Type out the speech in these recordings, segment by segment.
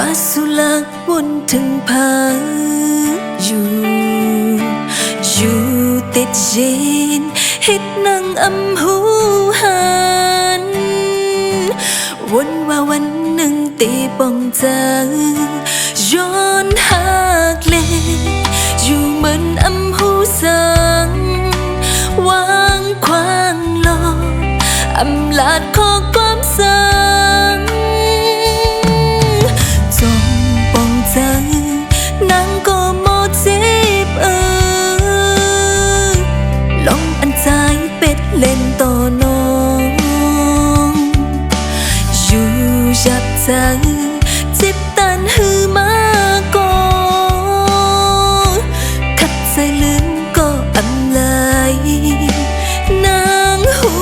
ว่าสุลักวนถึงพาอยู่ติดเย็นเฮ็ดนังอำหูหันวนว่าวันหนึ่งตีป้องเจอย้อนหากเลอยู่เหมือนอำหูสังวางควางหลอกอำลาดข้อความสังจงป้องเจอนางก็โมเจ็บลองอันใจเป็ดเล่นต่อน้องอยู่ยับใจเจ็บตันหือมาก่อขัดใจลืมก็อำลายนางหู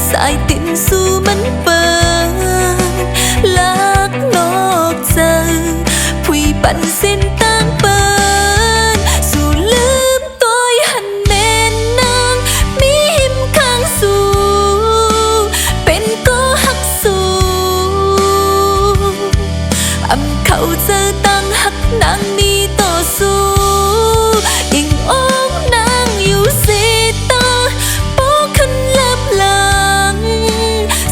สายติ่นสู่มันเปิดลักนอกใจผู้ปันเส้นต่างเปิดสู่ลืมตัวหันแม่นางมีหิมข้างสู่เป็นก็หักสู่อำเขาเจอตั้งหักนางมีต่อสู้อิงองนางอยู่สีตาโป้ขึ้นเล็บหลัง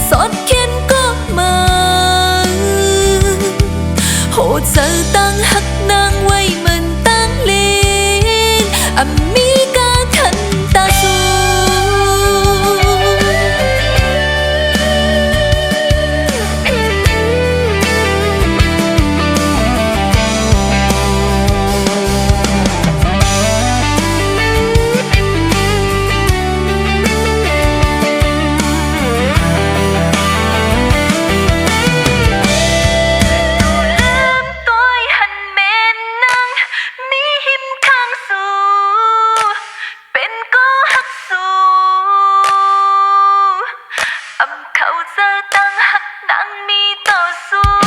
สอดเขียนก็มาโหเจอตั้งหักนางไว้เหมือนตั้งเลนอำมีกาขันตาสู้เขาเจอตั้งหักนางมีต่อสู้